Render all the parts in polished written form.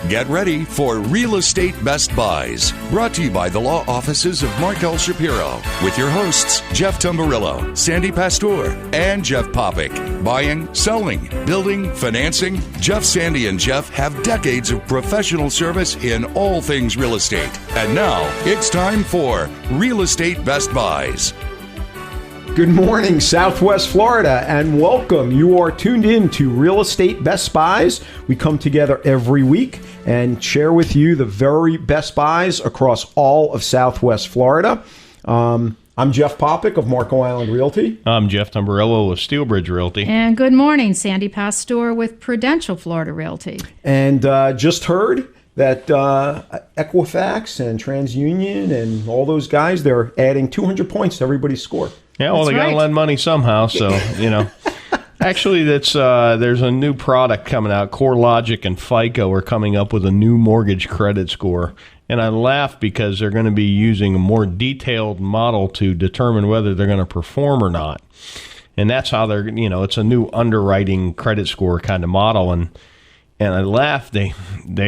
Get ready for Real Estate Best Buys, brought to you by the law offices of Mark L. Shapiro, with your hosts, Jeff Tamburillo, Sandy Pastor, and Jeff Popick. Buying, selling, building, financing. Jeff, Sandy, and Jeff have decades of professional service in all things real estate. And now, it's time for Real Estate Best Buys. Good morning, Southwest Florida, and welcome. You are tuned in to Real Estate Best Buys. We come together every week and share with you the very best buys across all of Southwest Florida. I'm Jeff Popick of Marco Island Realty. I'm Jeff Tamburillo with Steelbridge Realty. And good morning, Sandy Pastor with Prudential Florida Realty. And just heard that Equifax and TransUnion and all those guys, they're adding 200 points to everybody's score. Yeah, well, That's they got to right. lend money somehow, so, you know. Actually, there's a new product coming out. CoreLogic and FICO are coming up with a new mortgage credit score. And I laugh because they're going to be using a more detailed model to determine whether they're going to perform or not. And that's how they're, it's a new underwriting credit score kind of model. And I laugh. They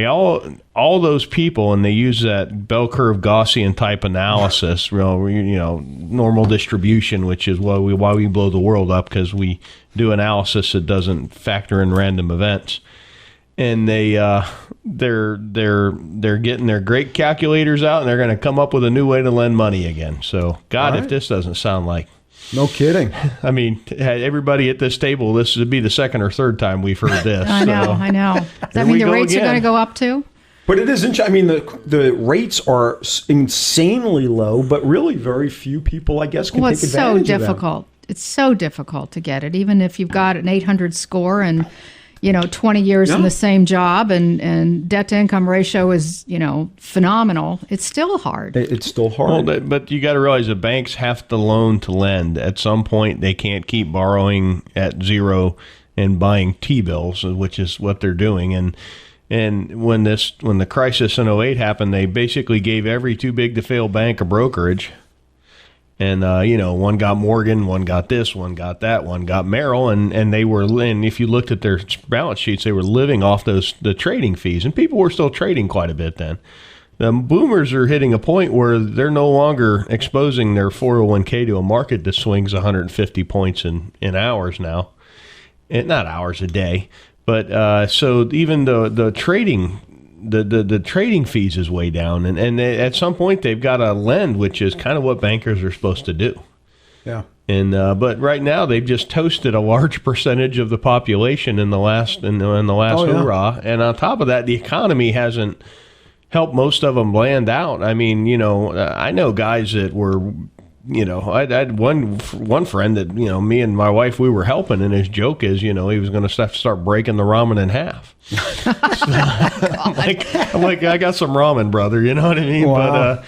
all those people, and they use that bell curve Gaussian type analysis, normal distribution, which is why we blow the world up, because we do analysis that doesn't factor in random events. And they're getting their great calculators out, and they're going to come up with a new way to lend money again. So, God, All right. if this doesn't sound like. No kidding. I mean, everybody at this table, this would be the second or third time we've heard this. I know. Does that we mean the go rates are again. going to go up too? But it isn't. I mean, the rates are insanely low, but really very few people, I guess, can Well, take it's so advantage of them. difficult. It's so difficult to get it, even if you've got an 800 score and 20 years in the same job, and debt to income ratio is phenomenal. It's still hard. It's still hard. Well, but you got to realize the banks have to loan to lend. At some point, they can't keep borrowing at zero and buying T-bills, which is what they're doing. And when the crisis in 2008 happened, they basically gave every too big to fail bank a brokerage. And, one got Morgan, one got this, one got that, one got Merrill. And if you looked at their balance sheets, they were living off the trading fees. And people were still trading quite a bit then. The boomers are hitting a point where they're no longer exposing their 401k to a market that swings 150 points in hours now. And not hours a day. But so even the trading... The trading fees is way down, and at some point they've got to lend, which is kind of what bankers are supposed to do. Yeah. And but right now they've just toasted a large percentage of the population in the last hoorah, and on top of that, the economy hasn't helped most of them land out. I mean, I know guys that were. I had one friend that, me and my wife, we were helping, and his joke is, he was going to start breaking the ramen in half. I'm like, I got some ramen, brother. You know what I mean? Wow. But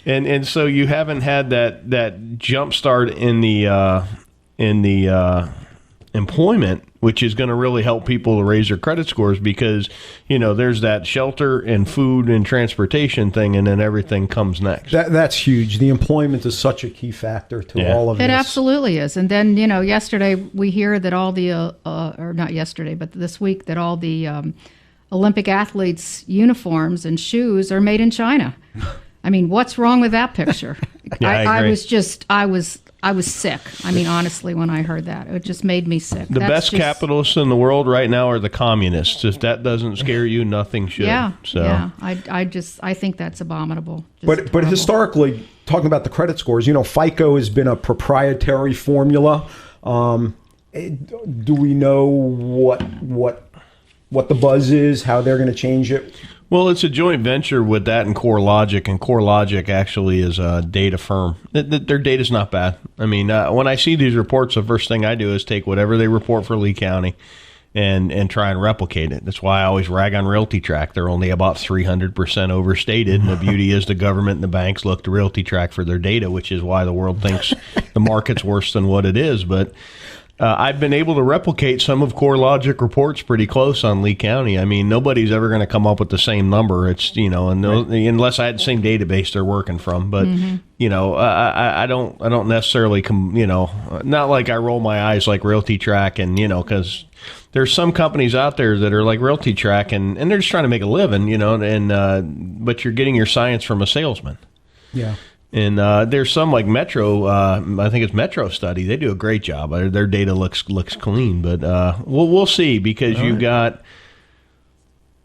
and so you haven't had that jump start in the employment, which is going to really help people to raise their credit scores, because there's that shelter and food and transportation thing, and then everything comes next. That's huge. The employment is such a key factor to all of this. It absolutely is. And then, yesterday we hear that all the, or not yesterday, but this week, that all the Olympic athletes' uniforms and shoes are made in China. I mean, what's wrong with that picture? Yeah, I agree. I was sick. I mean, honestly, when I heard that, it just made me sick. The best capitalists in the world right now are the communists. If that doesn't scare you, nothing should. Yeah, So. yeah. I think that's abominable. Just But terrible. historically, talking about the credit scores, FICO has been a proprietary formula. Do we know what the buzz is, how they're going to change it? Well, it's a joint venture with that and CoreLogic, and CoreLogic actually is a data firm. Their data's not bad. I mean, when I see these reports, the first thing I do is take whatever they report for Lee County and try and replicate it. That's why I always rag on RealtyTrack. They're only about 300% overstated, and the beauty is the government and the banks look to RealtyTrack for their data, which is why the world thinks the market's worse than what it is. But I've been able to replicate some of CoreLogic reports pretty close on Lee County. I mean, nobody's ever going to come up with the same number. It's, unless I had the same database they're working from. But, I don't necessarily, not like I roll my eyes like Realty Track and, because there's some companies out there that are like Realty Track and they're just trying to make a living, but you're getting your science from a salesman. Yeah. And there's some like Metro, I think it's Metro Study. They do a great job. Their data looks clean, but we'll see because you've got.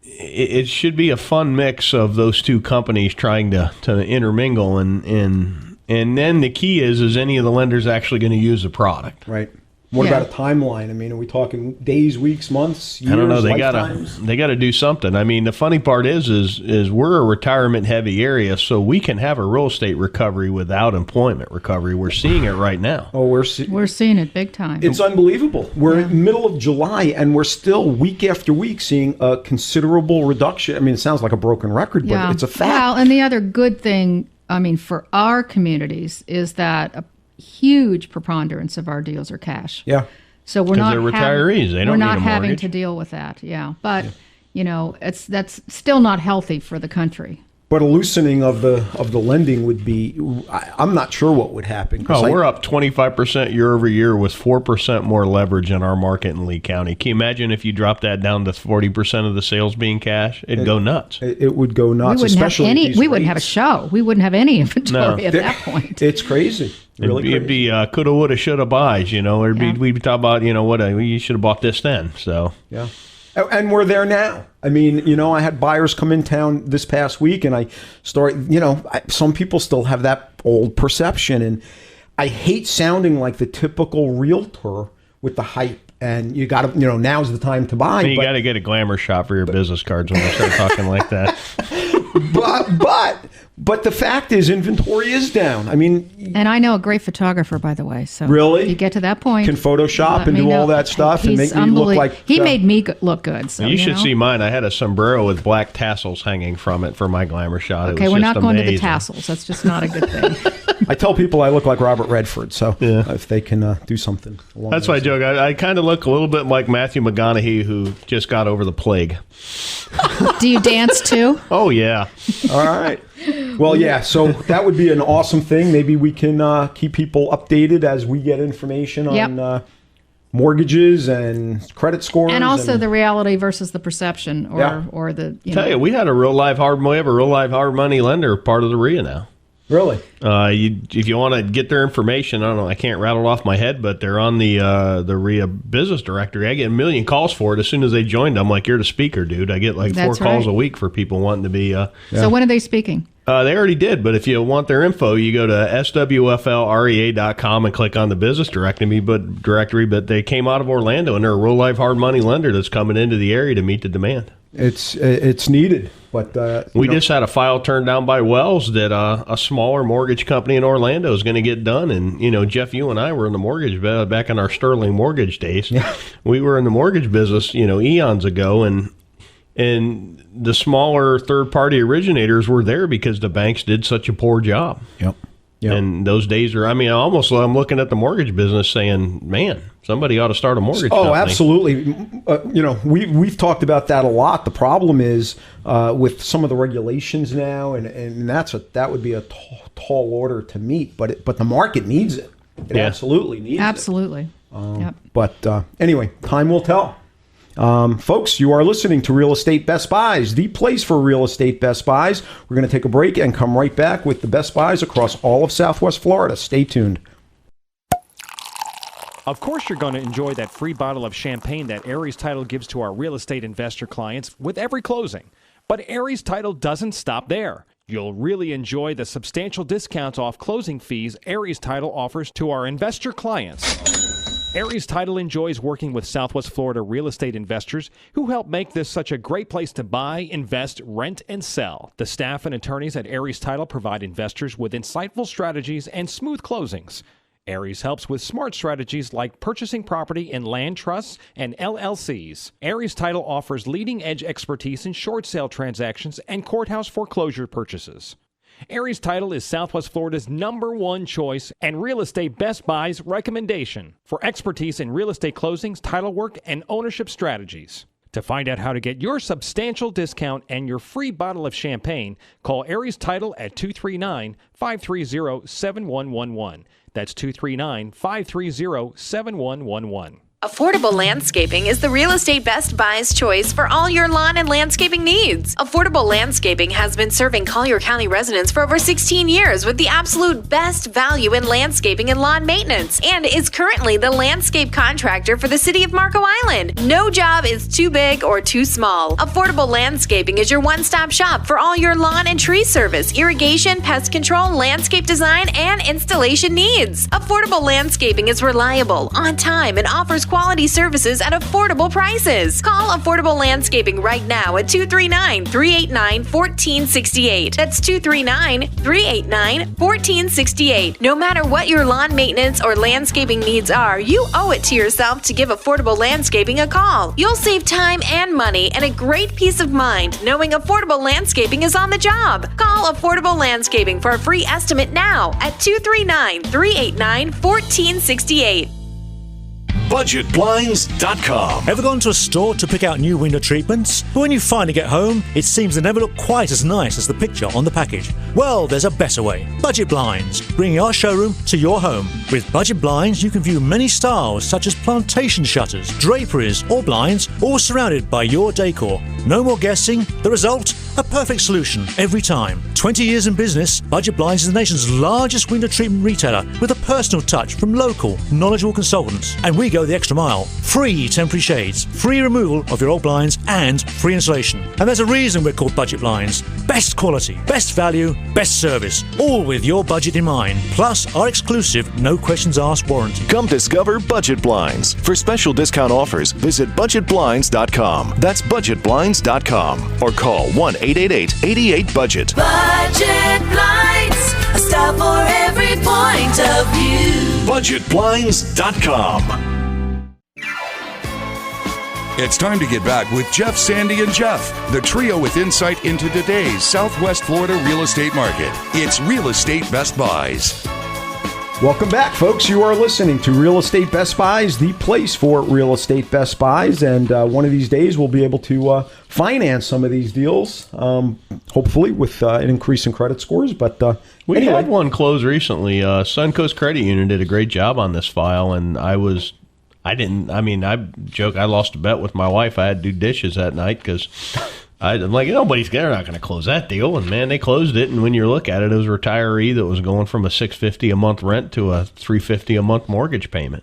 It should be a fun mix of those two companies trying to intermingle, and then the key is any of the lenders actually going to use the product? Right. What about a timeline? I mean, are we talking days, weeks, months, years, I don't know. lifetimes? They gotta do something. I mean, the funny part is we're a retirement heavy area, so we can have a real estate recovery without employment recovery. We're seeing it right now. Oh, we're seeing it big time. It's unbelievable. We're in the middle of July, and we're still week after week seeing a considerable reduction. I mean, it sounds like a broken record, but it's a fact. Well, and the other good thing, I mean, for our communities is that a huge preponderance of our deals are cash. Yeah. So we're not they're retirees. They don't we're need not a having mortgage. to deal with that. Yeah. But that's still not healthy for the country. But a loosening of the lending would be. I'm not sure what would happen. We're up 25% year over year with 4% more leverage in our market in Lee County. Can you imagine if you drop that down to 40% of the sales being cash? It'd go nuts. It would go nuts. We wouldn't have a show. We wouldn't have any inventory at that point. It's crazy. Really it'd be coulda, woulda, shoulda buys. We'd be talking about you should have bought this then. So yeah. And we're there now. I mean, I had buyers come in town this past week, and I started, some people still have that old perception. And I hate sounding like the typical realtor with the hype. And you got to, now's the time to buy. You got to get a glamour shot for your business cards when you start talking like that. But the fact is, inventory is down. I mean, and I know a great photographer, by the way. So really, if you get to that point, can Photoshop and do all that stuff and make me look like he made me look good. So, you should see mine. I had a sombrero with black tassels hanging from it for my glamour shot. Okay, we're not going to the tassels. That's just not a good thing. I tell people I look like Robert Redford, so if they can do something. That's why I joke. I kind of look a little bit like Matthew McConaughey, who just got over the plague. Do you dance too? Oh, yeah. All right. Well, yeah, so that would be an awesome thing. Maybe we can keep people updated as we get information on mortgages and credit scores. And also the reality versus the perception or the, Tell you, we have a real live hard money lender part of the RIA now. Really? If you want to get their information, I don't know, I can't rattle off my head, but they're on the RIA business directory. I get a million calls for it as soon as they joined. I'm like, you're the speaker, dude. I get like That's 4 calls a week for people wanting to be. So when are they speaking? They already did, but if you want their info, you go to swflrea.com and click on the business directory. But they came out of Orlando, and they're a real live hard money lender that's coming into the area to meet the demand. It's needed, but we just had a file turned down by Wells that a smaller mortgage company in Orlando is going to get done. And Jeff, you and I were in the mortgage back in our Sterling mortgage days. Yeah. We were in the mortgage business, eons ago, and the smaller third-party originators were there because the banks did such a poor job. Yep. And those days are, I'm looking at the mortgage business saying, man, somebody ought to start a mortgage company. Oh, absolutely. We've talked about that a lot. The problem is with some of the regulations now, and that would be a tall order to meet, but the market needs it. It absolutely needs it. Absolutely. But anyway, time will tell. Folks, you are listening to Real Estate Best Buys, the place for real estate Best Buys. We're going to take a break and come right back with the Best Buys across all of Southwest Florida. Stay tuned. Of course, you're going to enjoy that free bottle of champagne that Aries Title gives to our real estate investor clients with every closing. But Aries Title doesn't stop there. You'll really enjoy the substantial discounts off closing fees Aries Title offers to our investor clients. Aries Title enjoys working with Southwest Florida real estate investors who help make this such a great place to buy, invest, rent, and sell. The staff and attorneys at Aries Title provide investors with insightful strategies and smooth closings. Aries helps with smart strategies like purchasing property in land trusts and LLCs. Aries Title offers leading-edge expertise in short sale transactions and courthouse foreclosure purchases. Aries Title is Southwest Florida's #1 choice and Real Estate Best Buy's recommendation for expertise in real estate closings, title work, and ownership strategies. To find out how to get your substantial discount and your free bottle of champagne, call Aries Title at 239-530-7111. That's 239-530-7111. Affordable Landscaping is the Real Estate Best Buy's choice for all your lawn and landscaping needs. Affordable Landscaping has been serving Collier County residents for over 16 years with the absolute best value in landscaping and lawn maintenance, and is currently the landscape contractor for the city of Marco Island. No job is too big or too small. Affordable Landscaping is your one-stop shop for all your lawn and tree service, irrigation, pest control, landscape design, and installation needs. Affordable Landscaping is reliable, on time, and offers quality services at affordable prices. Call Affordable Landscaping right now at 239-389-1468. That's 239-389-1468. No matter what your lawn maintenance or landscaping needs are, you owe it to yourself to give Affordable Landscaping a call. You'll save time and money and a great peace of mind knowing Affordable Landscaping is on the job. Call Affordable Landscaping for a free estimate now at 239-389-1468. BudgetBlinds.com. Ever gone to a store to pick out new window treatments? But when you finally get home, it seems they never look quite as nice as the picture on the package. Well, there's a better way. Budget Blinds, bringing our showroom to your home. With Budget Blinds, you can view many styles such as plantation shutters, draperies, or blinds, all surrounded by your decor. No more guessing. The result? A perfect solution every time. 20 years in business, Budget Blinds is the nation's largest window treatment retailer with a personal touch from local, knowledgeable consultants. And we go the extra mile. Free temporary shades, free removal of your old blinds, and free installation. And there's a reason we're called Budget Blinds. Best quality, best value, best service, all with your budget in mind. Plus our exclusive no questions asked warranty. Come discover Budget Blinds. For special discount offers, visit BudgetBlinds.com. That's BudgetBlinds.com. Or call 1-888-88-BUDGET. Budget Blinds, a style for every point of view. BudgetBlinds.com. It's time to get back with Jeff, Sandy, and Jeff, the trio with insight into today's Southwest Florida real estate market. It's Real Estate Best Buys. Welcome back, folks. You are listening to Real Estate Best Buys, the place for real estate Best Buys. And one of these days, we'll be able to finance some of these deals, hopefully with an increase in credit scores. But we anyway. had one close recently. Suncoast Credit Union did a great job on this file, and I joke, I lost a bet with my wife. I had to do dishes that night because I'm like, they're not going to close that deal. And man, they closed it. And when you look at it, it was a retiree that was going from a $650 a month rent to a $350 a month mortgage payment.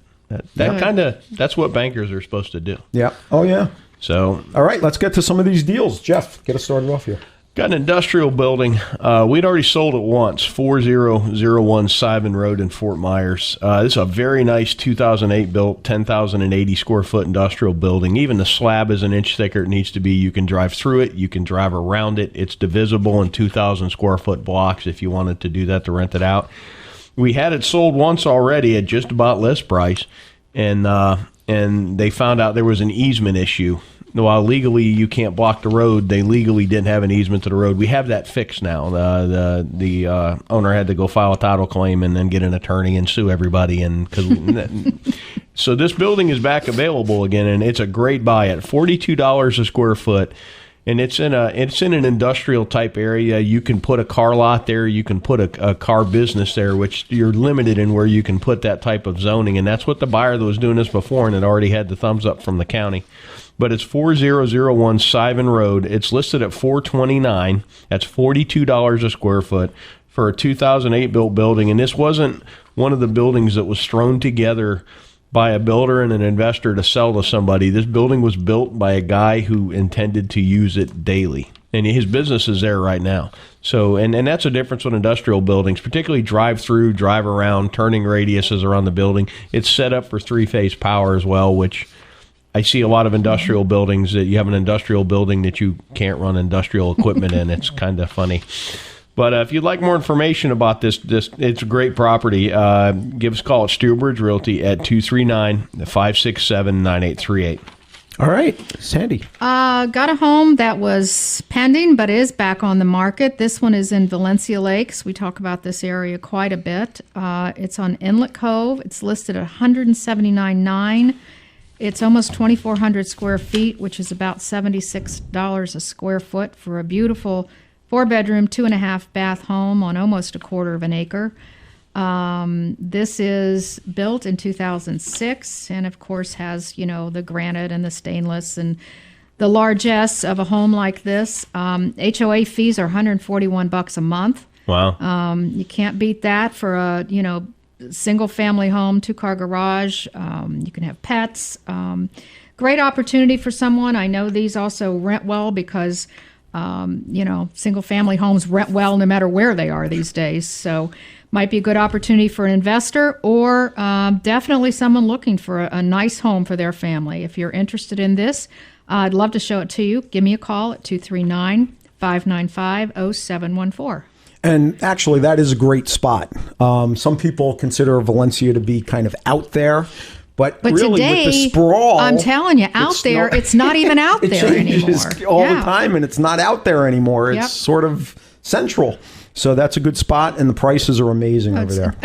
That's what bankers are supposed to do. Yeah. Oh, yeah. So, all right, let's get to some of these deals. Jeff, get us started off here. Got an industrial building. We'd already sold it once, 4001 Simon Road in Fort Myers. This is a very nice 2008 built, 10,080 square foot industrial building. Even the slab is an inch thicker it needs to be. You can drive through it. You can drive around it. It's divisible in 2,000 square foot blocks if you wanted to do that to rent it out. We had it sold once already at just about list price, and they found out there was an easement issue. While legally you can't block the road, they legally didn't have an easement to the road. We have that fixed now. The owner had to go file a title claim and then get an attorney and sue everybody. So this building is back available again, and it's a great buy at $42 a square foot. And it's in an industrial type area. You can put a car lot there. You can put a car business there, which you're limited in where you can put that type of zoning. And that's what the buyer that was doing this before and had already had the thumbs up from the county. But it's 4001 Simon Road. It's listed at $429. That's $42 a square foot for a 2008 built building. And this wasn't one of the buildings that was thrown together by a builder and an investor to sell to somebody. This building was built by a guy who intended to use it daily. And his business is there right now. So, and that's a difference with industrial buildings, particularly drive-through, drive-around, turning radiuses around the building. It's set up for three-phase power as well, which I see a lot of industrial buildings that you have an industrial building that you can't run industrial equipment in. It's kind of funny. But if you'd like more information about this, it's a great property. Give us a call at Steel Bridge Realty at 239-567-9838. All right, Sandy. Got a home that was pending but is back on the market. This one is in Valencia Lakes. We talk about this area quite a bit. It's on Inlet Cove. It's listed at $179,900. It's almost 2,400 square feet, which is about $76 a square foot for a beautiful 4-bedroom, 2.5 bath home on almost a quarter of an acre. This is built in 2006 and of course has, the granite and the stainless and the largesse of a home like this. HOA fees are $141 a month. Wow. You can't beat that for a, single family home, 2-car garage. You can have pets. Great opportunity for someone. I know these also rent well because, single family homes rent well no matter where they are these days. So might be a good opportunity for an investor or definitely someone looking for a nice home for their family. If you're interested in this, I'd love to show it to you. Give me a call at 239-595-0714. And actually, that is a great spot. Some people consider Valencia to be kind of out there. But really, today, with the sprawl, I'm telling you, it's not even out there anymore. It changes all the time, and it's not out there anymore. It's sort of central. So that's a good spot, and the prices are amazing over there.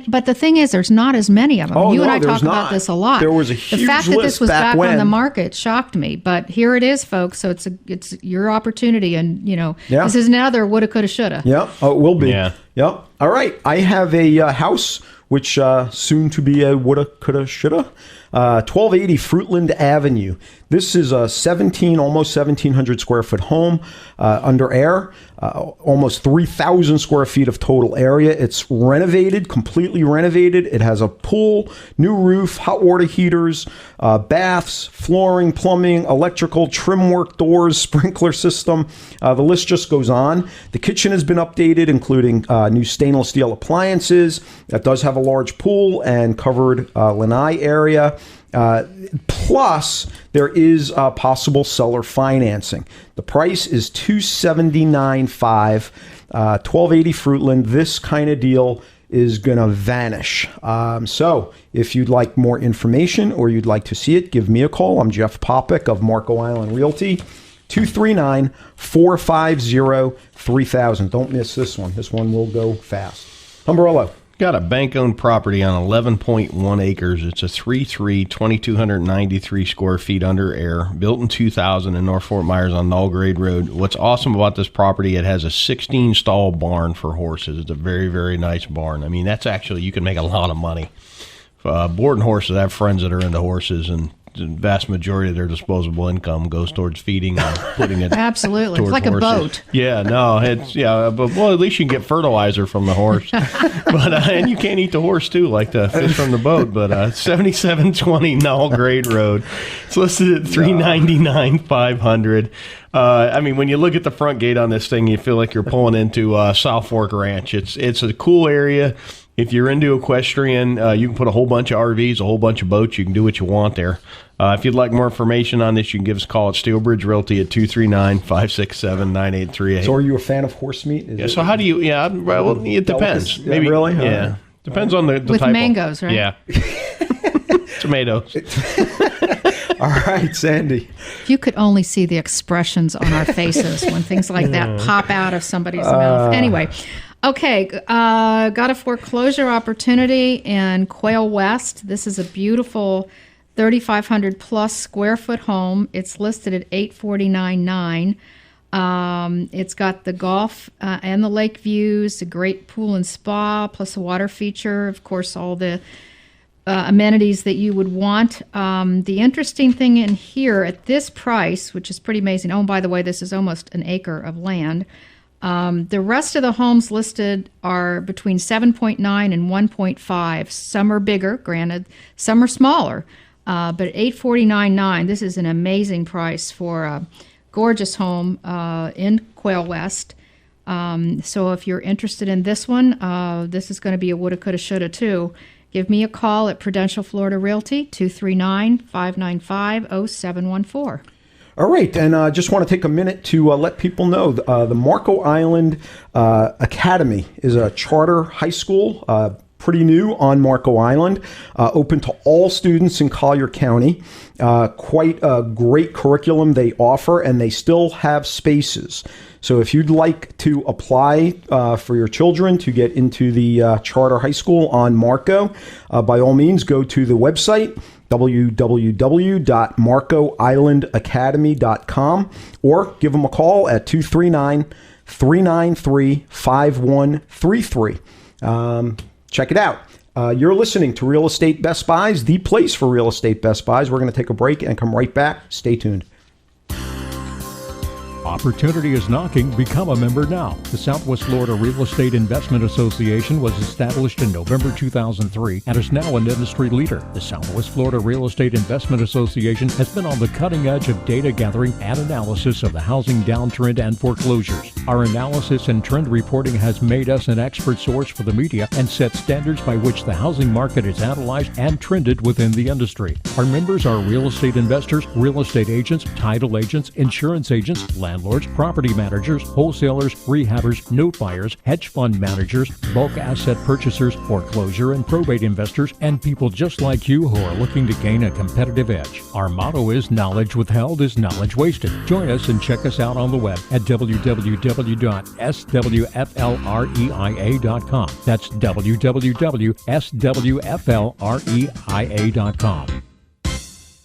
But the thing is, there's not as many of them. Oh, you and I there's talk about this a lot. There was a huge The fact list that this was back when. on the market shocked me. But here it is, folks. So it's your opportunity, and this is another woulda, coulda, shoulda. Yeah, it will be. Yeah. Yep. All right. I have a house which soon to be a woulda, coulda, shoulda. 1280 Fruitland Avenue. This is a almost 1,700 square foot home under air, almost 3,000 square feet of total area. It's renovated, completely renovated. It has a pool, new roof, hot water heaters, baths, flooring, plumbing, electrical, trim work, doors, sprinkler system. The list just goes on. The kitchen has been updated, including new stainless steel appliances. It does have a large pool and covered lanai area. Plus, there is possible seller financing. The price is $279,500. 1280 Fruitland. This kind of deal is going to vanish. So if you'd like more information or you'd like to see it, give me a call. I'm Jeff Popick of Marco Island Realty. 239-450-3000. Don't miss this one. This one will go fast. Umbrello. Got a bank-owned property on 11.1 acres. It's a 3.3, 2,293 square feet under air, built in 2000 in North Fort Myers on Nullgrade Road. What's awesome about this property, it has a 16-stall barn for horses. It's a very, very nice barn. I mean, that's actually, you can make a lot of money. Boarding horses, I have friends that are into horses, and the vast majority of their disposable income goes towards feeding and putting it Absolutely. towards It's like horses. a boat. Yeah, no, but at least you can get fertilizer from the horse. But and you can't eat the horse too, like the fish from the boat. But 7720 Nullgrade Road. It's listed at $399,500. I mean, when you look at the front gate on this thing, you feel like you're pulling into South Fork Ranch. It's a cool area. If you're into equestrian, you can put a whole bunch of RVs, a whole bunch of boats. You can do what you want there. If you'd like more information on this, you can give us a call at Steelbridge Realty at 239-567-9838. So are you a fan of horse meat? So how do you, well, it depends. Maybe, yeah, really? Yeah. Depends on the With type mangoes, right? Yeah. Tomatoes. All right, Sandy. If you could only see the expressions on our faces when things like that pop out of somebody's mouth. Anyway, okay, got a foreclosure opportunity in Quail West. This is a beautiful 3,500 plus square foot home. It's listed at $849,900. It's got the golf and the lake views, a great pool and spa, plus a water feature. Of course, all the amenities that you would want. The interesting thing in here at this price, which is pretty amazing. Oh, and by the way, this is almost an acre of land. The rest of the homes listed are between 7.9 and 1.5. Some are bigger, granted. Some are smaller. But $849,900, this is an amazing price for a gorgeous home in Quail West. So if you're interested in this one, this is going to be a woulda, coulda, shoulda too. Give me a call at Prudential Florida Realty, 239-595-0714. All right, and I just want to take a minute to let people know the Marco Island Academy is a charter high school pretty new on Marco Island, open to all students in Collier County. Quite a great curriculum they offer, and they still have spaces. So if you'd like to apply for your children to get into the charter high school on Marco, by all means, go to the website, www.marcoislandacademy.com, or give them a call at 239-393-5133. Check it out. You're listening to Real Estate Best Buys, the place for real estate Best Buys. We're going to take a break and come right back. Stay tuned. Opportunity is knocking. Become a member now. The Southwest Florida Real Estate Investment Association was established in November 2003 and is now an industry leader. The Southwest Florida Real Estate Investment Association has been on the cutting edge of data gathering and analysis of the housing downtrend and foreclosures. Our analysis and trend reporting has made us an expert source for the media and set standards by which the housing market is analyzed and trended within the industry. Our members are real estate investors, real estate agents, title agents, insurance agents, landlords, property managers, wholesalers, rehabbers, note buyers, hedge fund managers, bulk asset purchasers, foreclosure and probate investors, and people just like you who are looking to gain a competitive edge. Our motto is knowledge withheld is knowledge wasted. Join us and check us out on the web at www.swflreia.com. That's www.swflreia.com.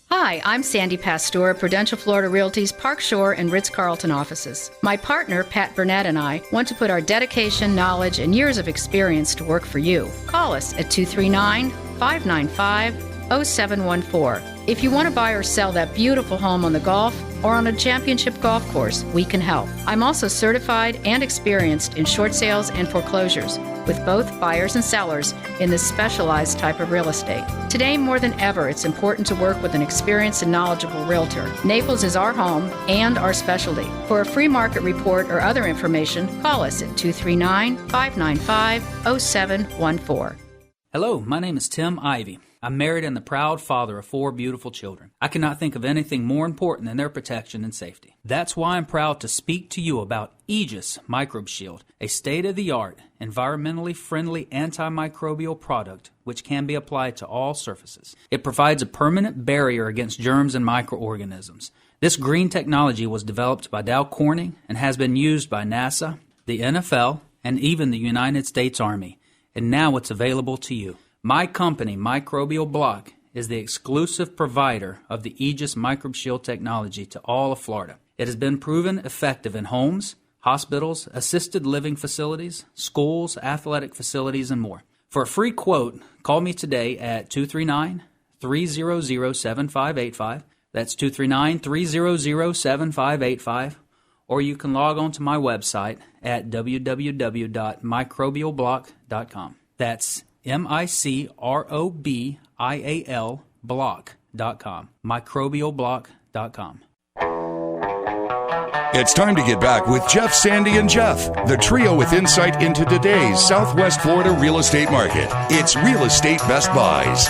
Hi, I'm Sandy Pastor, Prudential Florida Realty's Park Shore and Ritz-Carlton offices. My partner, Pat Burnett, and I want to put our dedication, knowledge, and years of experience to work for you. Call us at 239-595-0714. If you want to buy or sell that beautiful home on the Gulf or on a championship golf course, we can help. I'm also certified and experienced in short sales and foreclosures, with both buyers and sellers in this specialized type of real estate. Today, more than ever, it's important to work with an experienced and knowledgeable realtor. Naples is our home and our specialty. For a free market report or other information, call us at 239-595-0714. Hello, my name is Tim Ivey. I'm married and the proud father of 4 beautiful children. I cannot think of anything more important than their protection and safety. That's why I'm proud to speak to you about Aegis Microbe Shield, a state-of-the-art, environmentally friendly antimicrobial product which can be applied to all surfaces. It provides a permanent barrier against germs and microorganisms. This green technology was developed by Dow Corning and has been used by NASA, the NFL, and even the United States Army. And now it's available to you. My company, Microbial Block, is the exclusive provider of the Aegis Microbe Shield technology to all of Florida. It has been proven effective in homes, hospitals, assisted living facilities, schools, athletic facilities, and more. For a free quote, call me today at 239-300-7585. That's 239-300-7585. Or you can log on to my website at www.microbialblock.com. That's MICROBIAL block.com. Microbialblock.com. It's time to get back with Jeff, Sandy, and Jeff, the trio with insight into today's Southwest Florida real estate market. It's Real Estate Best Buys.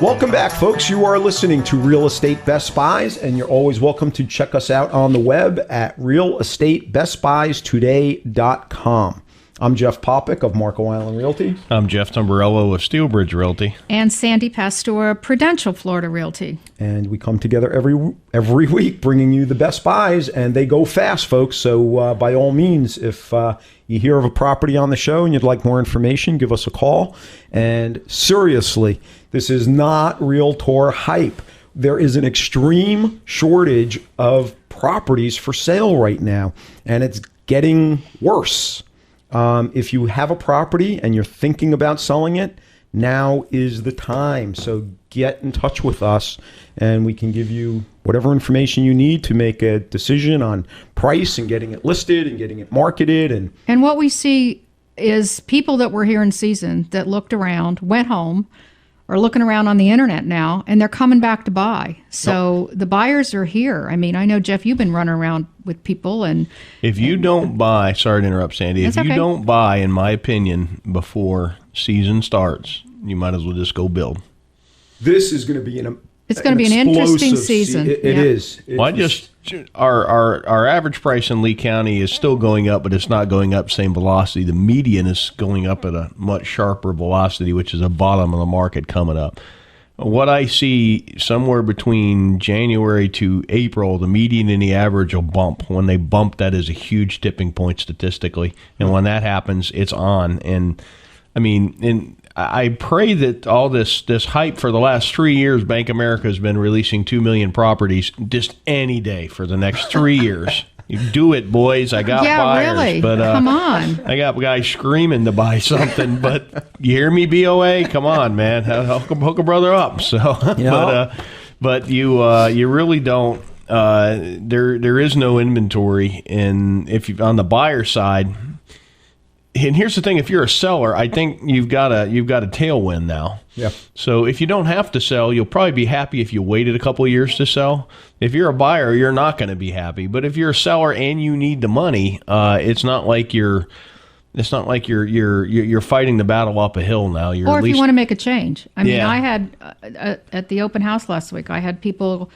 Welcome back, folks. You are listening to Real Estate Best Buys, and you're always welcome to check us out on the web at realestatebestbuystoday.com. I'm Jeff Popick of Marco Island Realty. I'm Jeff Tamburello of Steelbridge Realty. And Sandy Pastor, Prudential Florida Realty. And we come together every week bringing you the best buys, and they go fast, folks. So by all means, if you hear of a property on the show and you'd like more information, give us a call. And seriously, this is not realtor hype. There is an extreme shortage of properties for sale right now, and it's getting worse. If you have a property and you're thinking about selling it, now is the time. So get in touch with us and we can give you whatever information you need to make a decision on price and getting it listed and getting it marketed. And what we see is people that were here in season that looked around, went home, are looking around on the internet now, and they're coming back to buy. So the buyers are here. I mean, I know, Jeff, you've been running around with people. And if you don't buy, sorry to interrupt, Sandy, if you don't buy, in my opinion, before season starts, you might as well just go build. This is going to be it's going to be an interesting season. It is. Well, I just our average price in Lee County is still going up, but it's not going up same velocity. The median is going up at a much sharper velocity, which is the bottom of the market coming up. What I see somewhere between January to April, the median and the average will bump. When they bump, that is a huge tipping point statistically. And when that happens, it's on. And I pray that all this hype for the last 3 years, Bank of America has been releasing 2 million properties just any day for the next 3 years. You do it, boys. I got buyers. Really? But, come on. I got guys screaming to buy something, but you hear me, BOA? Come on, man. Hook a brother up. So, yeah. But you really don't. There is no inventory, and if you on the buyer side. And here's the thing: if you're a seller, I think you've got a tailwind now. Yeah. So if you don't have to sell, you'll probably be happy if you waited a couple of years to sell. If you're a buyer, you're not going to be happy. But if you're a seller and you need the money, it's not like you're fighting the battle up a hill now. Or if you want to make a change. I mean, I had at the open house last week, I had people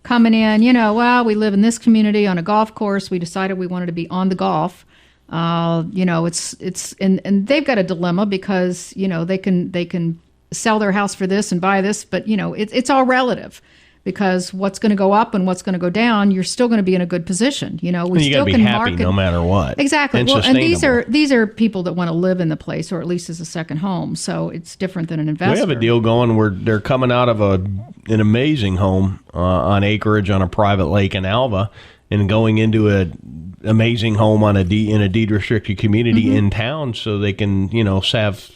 coming in. We live in this community on a golf course. We decided we wanted to be on the golf. It's and they've got a dilemma because they can sell their house for this and buy this, but it's all relative because what's going to go up and what's going to go down, you're still going to be in a good position. We still can happy no matter what. Exactly. And these are people that want to live in the place or at least as a second home, so it's different than an investor. We have a deal going where they're coming out of an amazing home on acreage on a private lake in Alva and going into an amazing home in a deed restricted community in town, so they can have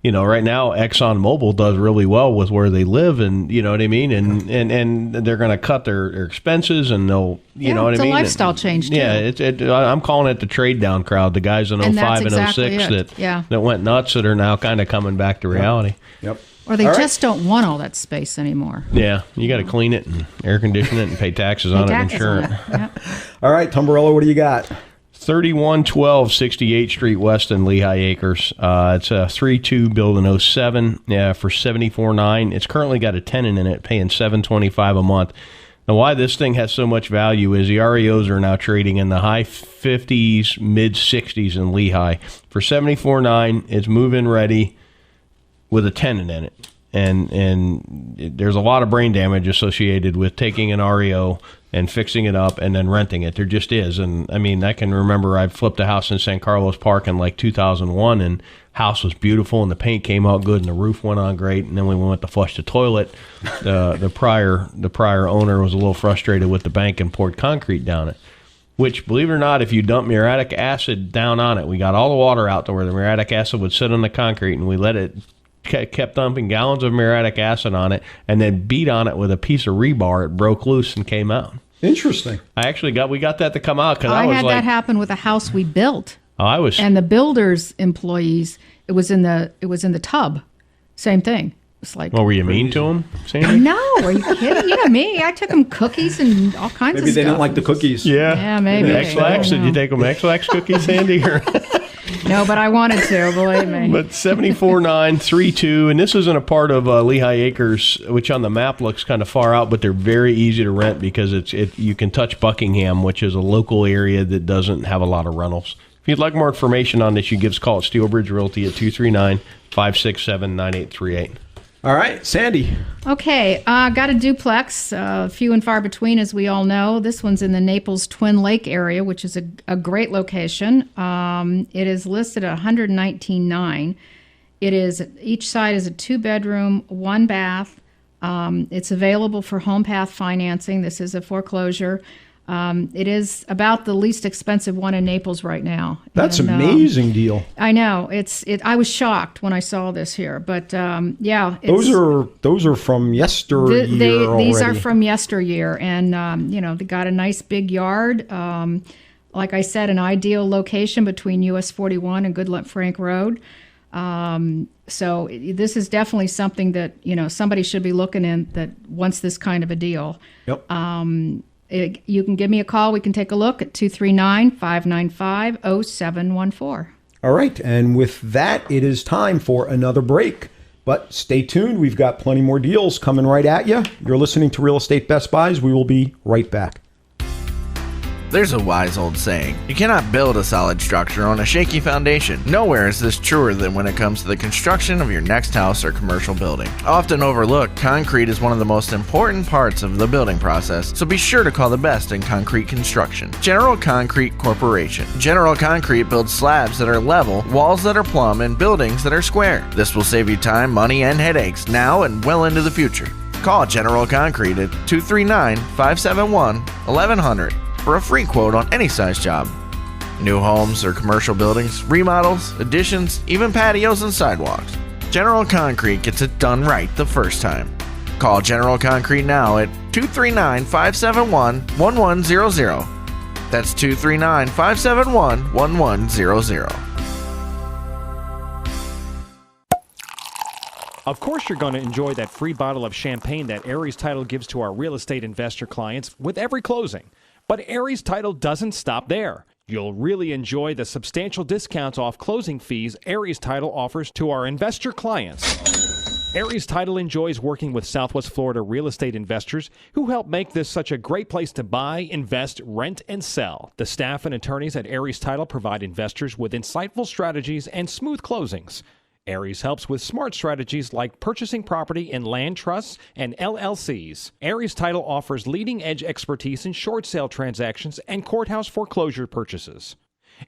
right now ExxonMobil does really well with where they live, and you know what I mean, and they're going to cut their expenses, and they'll you know what I mean. It's a lifestyle change too. Yeah, I'm calling it the trade down crowd, the guys in 05 and 06 that went nuts that are now kind of coming back to reality. Yep. Or they just don't want all that space anymore. Yeah, you got to clean it and air condition it and pay taxes on it and insure it. Yep. All right, Tombarello, what do you got? 3112 68th Street West in Lehigh Acres. It's a 3-2 built in 07 for $74,900. It's currently got a tenant in it paying $725 a month. Now, why this thing has so much value is the REOs are now trading in the high 50s, mid 60s in Lehigh. For $74,900, it's move-in ready with a tenant in it. And there's a lot of brain damage associated with taking an REO and fixing it up and then renting it. There just is. And I mean, I can remember I flipped a house in San Carlos Park in like 2001, and house was beautiful and the paint came out good and the roof went on great. And then when we went to flush the toilet, the prior owner was a little frustrated with the bank and poured concrete down it. Which, believe it or not, if you dump muriatic acid down on it, we got all the water out to where the muriatic acid would sit on the concrete, and we let it kept dumping gallons of muriatic acid on it and then beat on it with a piece of rebar. It broke loose and came out. Interesting. We got that to come out because I was had that happen with a house we built. And the builder's employees, it was in the tub. Same thing. It's like, well, were you mean to them, Sandy? No, are you kidding? You know me. I took them cookies and all kinds of stuff. Maybe they didn't like the cookies. Yeah, maybe. X-Lax? Did you take them X-Lax cookies, Sandy? No, but I wanted to, believe me. But 74,932, and this isn't a part of Lehigh Acres, which on the map looks kind of far out, but they're very easy to rent because you can touch Buckingham, which is a local area that doesn't have a lot of rentals. If you'd like more information on this, you give us a call at Steelbridge Realty at 239-567-9838. All right, Sandy. Okay, got a duplex, few and far between, as we all know. This one's in the Naples Twin Lake area, which is a great location. It is listed at $119,900. Each side is a 2-bedroom, 1 bath. It's available for home path financing. This is a foreclosure. It is about the least expensive one in Naples right now. That's an amazing deal. I know. I was shocked when I saw this here, but yeah. Those are from yesteryear These are from yesteryear, and they got a nice big yard. Like I said, an ideal location between US 41 and Goodluck Frank Road. So this is definitely something that somebody should be looking in that wants this kind of a deal. Yep. You can give me a call. We can take a look at 239-595-0714. All right. And with that, it is time for another break. But stay tuned. We've got plenty more deals coming right at you. You're listening to Real Estate Best Buys. We will be right back. There's a wise old saying, you cannot build a solid structure on a shaky foundation. Nowhere is this truer than when it comes to the construction of your next house or commercial building. Often overlooked, concrete is one of the most important parts of the building process, so be sure to call the best in concrete construction. General Concrete Corporation. General Concrete builds slabs that are level, walls that are plumb, and buildings that are square. This will save you time, money, and headaches now and well into the future. Call General Concrete at 239-571-1100 for a free quote on any size job. New homes or commercial buildings, remodels, additions, even patios and sidewalks. General Concrete gets it done right the first time. Call General Concrete now at 239-571-1100. That's 239-571-1100. Of course, you're going to enjoy that free bottle of champagne that Aries Title gives to our real estate investor clients with every closing. But Aries Title doesn't stop there. You'll really enjoy the substantial discounts off closing fees Aries Title offers to our investor clients. Aries Title enjoys working with Southwest Florida real estate investors who help make this such a great place to buy, invest, rent, and sell. The staff and attorneys at Aries Title provide investors with insightful strategies and smooth closings. Aries helps with smart strategies like purchasing property in land trusts and LLCs. Aries Title offers leading-edge expertise in short sale transactions and courthouse foreclosure purchases.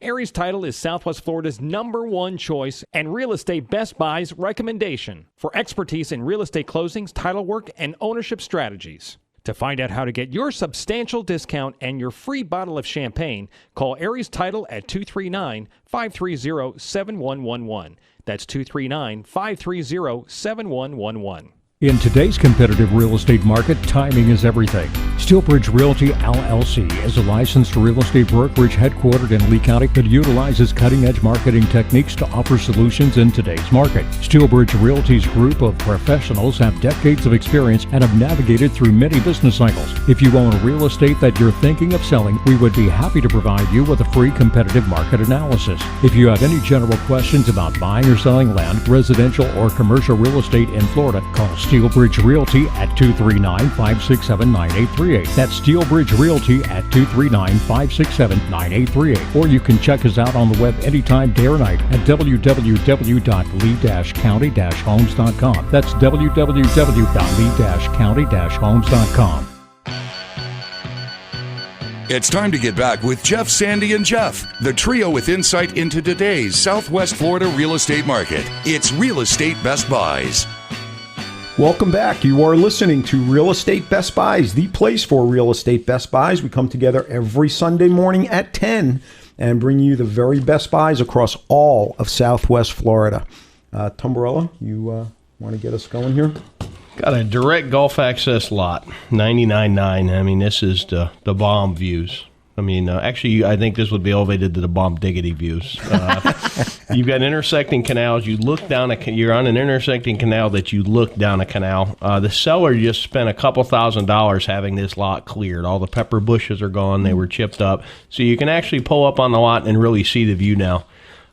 Aries Title is Southwest Florida's #1 choice and Real Estate Best Buy's recommendation for expertise in real estate closings, title work, and ownership strategies. To find out how to get your substantial discount and your free bottle of champagne, call Aries Title at 239-530-7111. That's 239-530-7111. In today's competitive real estate market, timing is everything. Steelbridge Realty LLC is a licensed real estate brokerage headquartered in Lee County that utilizes cutting-edge marketing techniques to offer solutions in today's market. Steelbridge Realty's group of professionals have decades of experience and have navigated through many business cycles. If you own real estate that you're thinking of selling, we would be happy to provide you with a free competitive market analysis. If you have any general questions about buying or selling land, residential or commercial real estate in Florida, call Steelbridge Realty at 239-567-9838. That's Steelbridge Realty at 239-567-9838. Or you can check us out on the web anytime, day or night at www.lee-county-homes.com. That's www.lee-county-homes.com. It's time to get back with Jeff, Sandy, and Jeff, the trio with insight into today's Southwest Florida real estate market. It's Real Estate Best Buys. Welcome back. You are listening to Real Estate Best Buys, the place for real estate best buys. We come together every Sunday morning at 10 and bring you the very best buys across all of Southwest Florida. Tumbarella, you want to get us going here? Got a direct Gulf access lot, 99.9. I mean, this is the bomb views. I mean, actually, I think this would be elevated to the bomb diggity views. You've got intersecting canals. You look down you're on an intersecting canal that you look down a canal. The seller just spent a couple $1,000s having this lot cleared. All the pepper bushes are gone. They were chipped up. So you can actually pull up on the lot and really see the view now.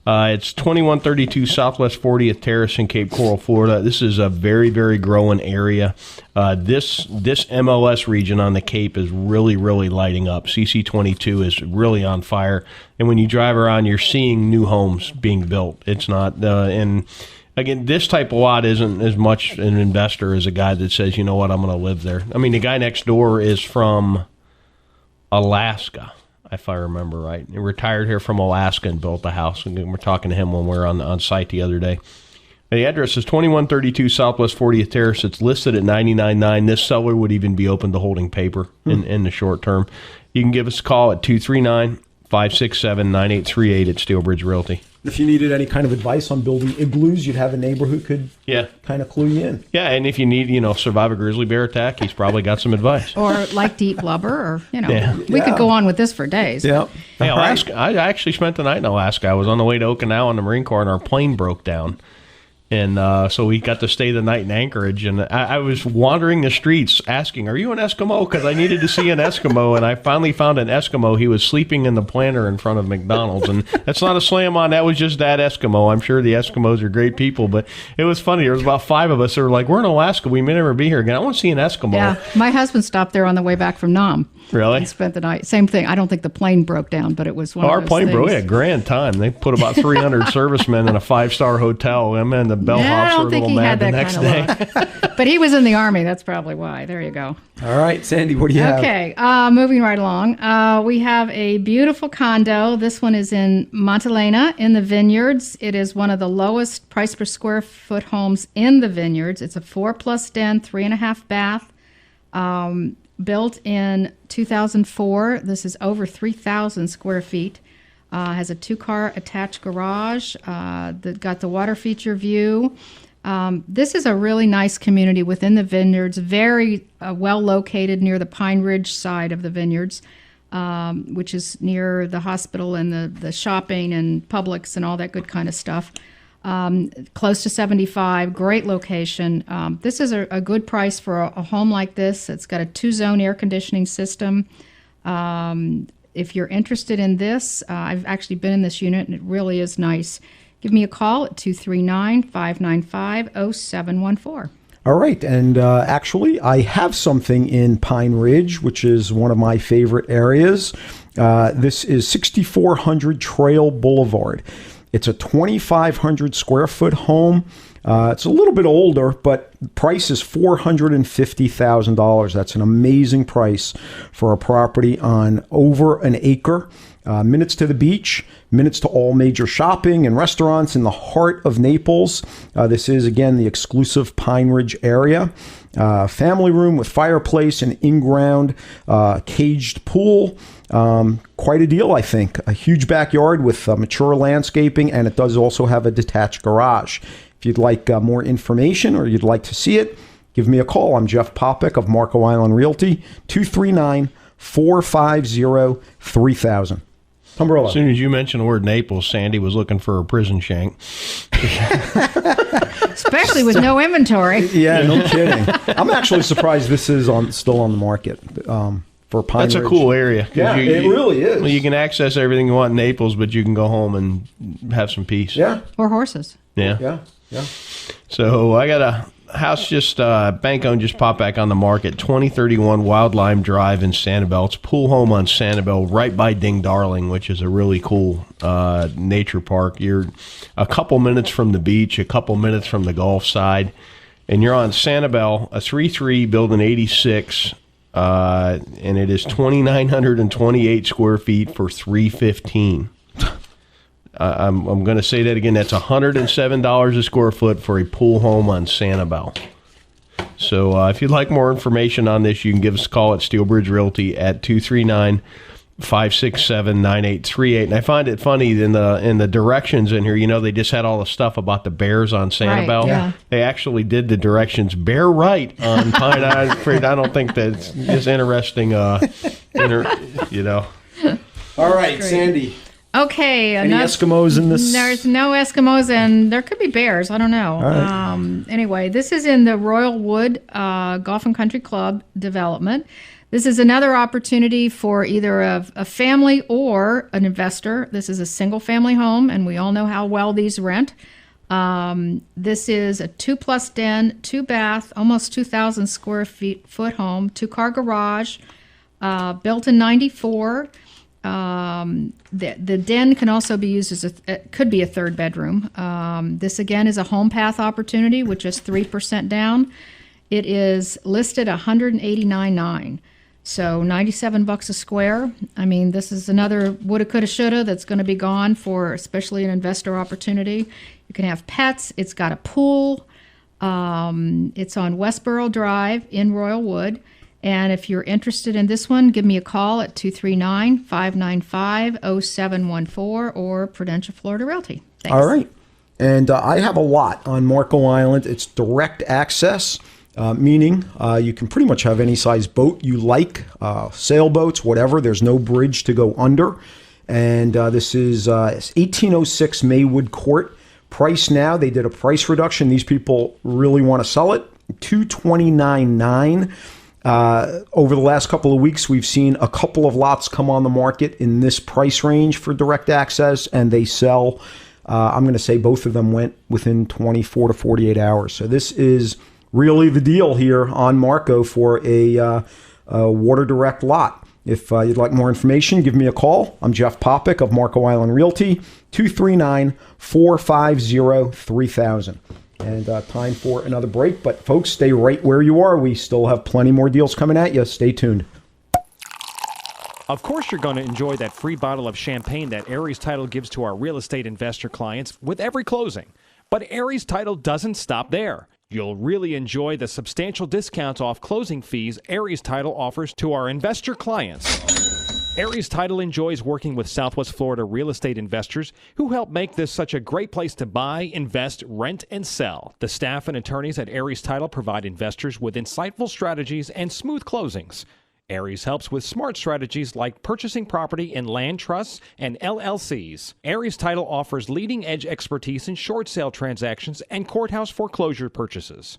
It's 2132 Southwest 40th Terrace in Cape Coral, Florida. This is a very, very growing area. This MLS region on the Cape is really, really lighting up. CC22 is really on fire. And when you drive around, you're seeing new homes being built. It's not, and again, this type of lot isn't as much an investor as a guy that says, you know what, I'm going to live there. I mean, the guy next door is from Alaska, if I remember right. He retired here from Alaska and built a house. And we're talking to him when we were on site the other day. The address is 2132 Southwest 40th Terrace. It's listed at 99.9. This seller would even be open to holding paper in the short term. You can give us a call at 239-567-9838 at Steelbridge Realty. If you needed any kind of advice on building igloos, you'd have a neighbor who could kind of clue you in. Yeah, and if you need, survive a grizzly bear attack, he's probably got some advice. Or like deep blubber, or, we could go on with this for days. Yeah. Hey, Alaska, I actually spent the night in Alaska. I was on the way to Okinawa in the Marine Corps, and our plane broke down. And so we got to stay the night in Anchorage, and I was wandering the streets asking, are you an Eskimo? Because I needed to see an Eskimo, and I finally found an Eskimo. He was sleeping in the planter in front of McDonald's, and that's not a slam on, that was just that Eskimo. I'm sure the Eskimos are great people, but it was funny. There was about 5 of us that were like, we're in Alaska. We may never be here again. I want to see an Eskimo. Yeah, my husband stopped there on the way back from Nam. Really? And spent the night. Same thing. I don't think the plane broke down, but it was one Our of those plane broke. things. We had a grand time. They put about 300 servicemen in a 5-star hotel. I'm in the bellhops I were don't a think little he mad had the that next kind day. of luck. But he was in the Army. That's probably why. There you go. All right, Sandy, what do you have? Okay, moving right along. We have a beautiful condo. This one is in Montelena in the Vineyards. It is one of the lowest price per square foot homes in the Vineyards. It's a 4+ den, 3.5 bath, built in 2004. This is over 3,000 square feet. Has a 2-car attached garage. Got the water feature view. This is a really nice community within the Vineyards, very well located near the Pine Ridge side of the Vineyards, which is near the hospital and the shopping and Publix and all that good kind of stuff. Close to 75, great location. This is a good price for a home like this. It's got a 2-zone air conditioning system. If you're interested in this, I've actually been in this unit and it really is nice. Give me a call at 239-595-0714. All right, and actually, I have something in Pine Ridge, which is one of my favorite areas. This is 6400 Trail Boulevard. It's a 2,500 square foot home. It's a little bit older, but the price is $450,000. That's an amazing price for a property on over an acre. Minutes to the beach, minutes to all major shopping and restaurants in the heart of Naples. This is, again, the exclusive Pine Ridge area. Family room with fireplace and in-ground caged pool. Quite a deal, I think. A huge backyard with mature landscaping, and it does also have a detached garage. If you'd like more information or you'd like to see it, give me a call. I'm Jeff Popick of Marco Island Realty, 239-450-3000. Umbrella. As soon as you mentioned the word Naples, Sandy was looking for a prison shank. Especially with no inventory. Yeah, no kidding. I'm actually surprised this is still on the market for Pine That's Ridge. a cool area. Yeah, it really is. Well, you can access everything you want in Naples, but you can go home and have some peace. Yeah. Or horses. Yeah. So I got a house bank-owned just popped back on the market, 2031 Wild Lime Drive in Sanibel. It's a pool home on Sanibel right by Ding Darling, which is a really cool nature park. You're a couple minutes from the beach, a couple minutes from the Gulf side, and you're on Sanibel, a 3-3 built in 86, and it is 2,928 square feet for $315. I'm going to say that again. That's $107 a square foot for a pool home on Sanibel. So if you'd like more information on this, you can give us a call at Steelbridge Realty at 239-567-9838. And I find it funny in the directions in here. You know, they just had all the stuff about the bears on Sanibel. Right, yeah. They actually did the directions bear right on Pine Island. I don't think that's just interesting. You know. All right, Sandy. Okay. Any Eskimos in this? There's no Eskimos, and there could be bears. I don't know. All right. Anyway, this is in the Royal Wood Golf and Country Club development. This is another opportunity for either a family or an investor. This is a single-family home, and we all know how well these rent. This is a 2+ den, 2-bath, almost 2,000 square foot home, 2-car garage, built in 94. The den can also be used as could be a third bedroom. This again is a home path opportunity with just 3% down. It is listed $189,900, so $97 a square. I mean, this is another woulda, coulda, shoulda that's going to be gone for especially an investor opportunity. You can have pets. It's got a pool. It's on Westboro Drive in Royal Wood. And if you're interested in this one, give me a call at 239-595-0714 or Prudential Florida Realty. Thanks. All right. And I have a lot on Marco Island. It's direct access, meaning you can pretty much have any size boat you like, sailboats, whatever. There's no bridge to go under. And this is 1806 Maywood Court. Price now, they did a price reduction. These people really want to sell it. $229,900. Over the last couple of weeks, we've seen a couple of lots come on the market in this price range for direct access, and they sell. I'm going to say both of them went within 24 to 48 hours. So this is really the deal here on Marco for a water direct lot. If you'd like more information, give me a call. I'm Jeff Popick of Marco Island Realty, 239-450-3000. And time for another break. But folks, stay right where you are. We still have plenty more deals coming at you. Stay tuned. Of course, you're going to enjoy that free bottle of champagne that Aries Title gives to our real estate investor clients with every closing. But Aries Title doesn't stop there. You'll really enjoy the substantial discounts off closing fees Aries Title offers to our investor clients. Aries Title enjoys working with Southwest Florida real estate investors who help make this such a great place to buy, invest, rent, and sell. The staff and attorneys at Aries Title provide investors with insightful strategies and smooth closings. Aries helps with smart strategies like purchasing property in land trusts and LLCs. Aries Title offers leading-edge expertise in short sale transactions and courthouse foreclosure purchases.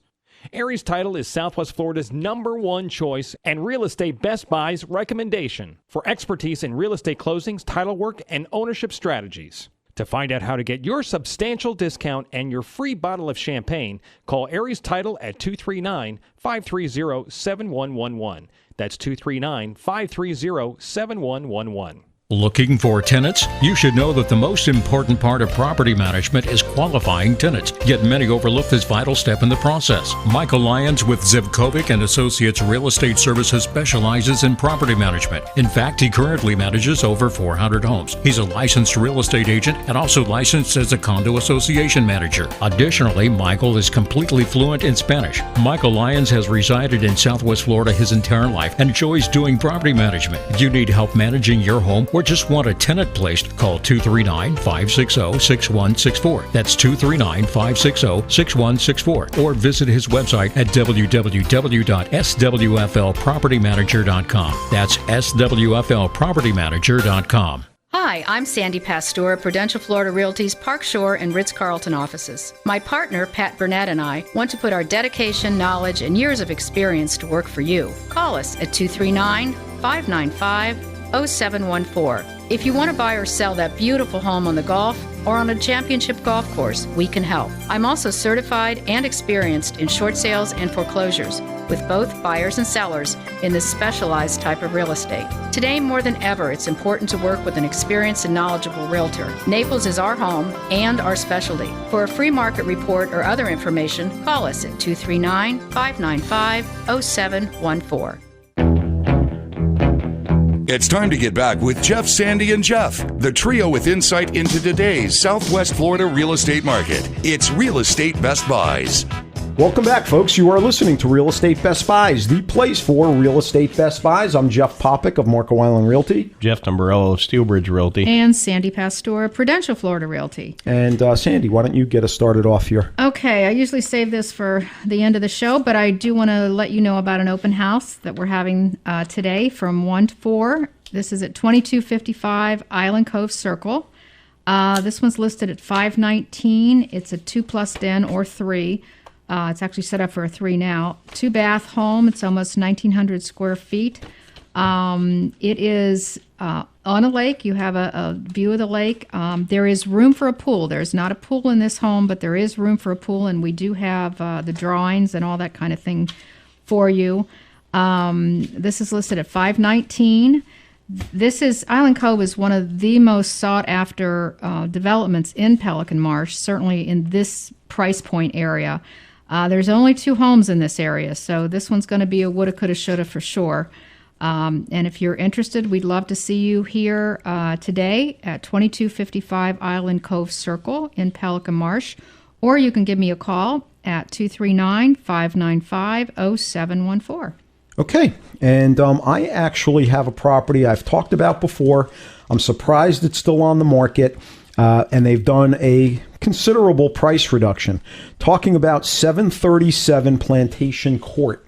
Aries Title is Southwest Florida's #1 choice and Real Estate Best Buy's recommendation for expertise in real estate closings, title work, and ownership strategies. To find out how to get your substantial discount and your free bottle of champagne, call Aries Title at 239-530-7111. That's 239-530-7111. Looking for tenants? You should know that the most important part of property management is qualifying tenants, yet many overlook this vital step in the process. Michael Lyons with Zivkovic and Associates Real Estate Services specializes in property management. In fact, he currently manages over 400 homes. He's a licensed real estate agent and also licensed as a condo association manager. Additionally, Michael is completely fluent in Spanish. Michael Lyons has resided in Southwest Florida his entire life and enjoys doing property management. If you need help managing your home or just want a tenant placed, call 239-560-6164. That's 239-560-6164. Or visit his website at www.swflpropertymanager.com. That's swflpropertymanager.com. Hi, I'm Sandy Pastor of Prudential Florida Realty's Park Shore and Ritz-Carlton offices. My partner, Pat Burnett, and I want to put our dedication, knowledge, and years of experience to work for you. Call us at 239-595-0714. If you want to buy or sell that beautiful home on the Gulf or on a championship golf course, we can help. I'm also certified and experienced in short sales and foreclosures with both buyers and sellers in this specialized type of real estate. Today, more than ever, it's important to work with an experienced and knowledgeable realtor. Naples is our home and our specialty. For a free market report or other information, call us at 239-595-0714. It's time to get back with Jeff, Sandy, and Jeff, the trio with insight into today's Southwest Florida real estate market. It's Real Estate Best Buys. Welcome back, folks. You are listening to Real Estate Best Buys, the place for real estate best buys. I'm Jeff Popick of Marco Island Realty. Jeff Tamburello of Steelbridge Realty. And Sandy Pastor of Prudential Florida Realty. And Sandy, why don't you get us started off here? Okay, I usually save this for the end of the show, but I do want to let you know about an open house that we're having today from 1 to 4. This is at 2255 Island Cove Circle. This one's listed at $519. It's a 2+ den or 3. It's actually set up for a 3 now. 2-bath home. It's almost 1,900 square feet. It is on a lake. You have a view of the lake. There is room for a pool. There's not a pool in this home, but there is room for a pool, and we do have the drawings and all that kind of thing for you. This is listed at $519. Island Cove is one of the most sought after developments in Pelican Marsh, certainly in this price point area. There's only 2 homes in this area, so this one's going to be a woulda, coulda, shoulda for sure. And if you're interested, we'd love to see you here today at 2255 Island Cove Circle in Pelican Marsh, or you can give me a call at 239-595-0714. Okay, and I actually have a property I've talked about before. I'm surprised it's still on the market, and they've done a considerable price reduction. Talking about 737 Plantation Court.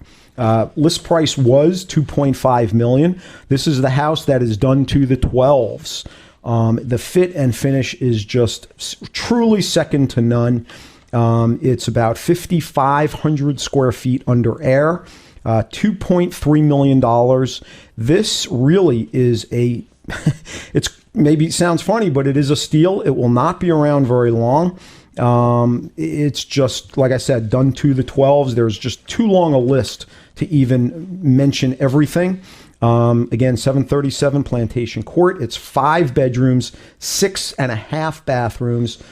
List price was $2.5 million. This is the house that is done to the 12s. The fit and finish is just truly second to none. It's about 5,500 square feet under air. $2.3 million. This really is it's maybe sounds funny, but it is a steal. It will not be around very long. It's just, like I said, done to the 12s. There's just too long a list to even mention everything. Again, 737 Plantation Court. It's 5 bedrooms, 6.5 bathrooms,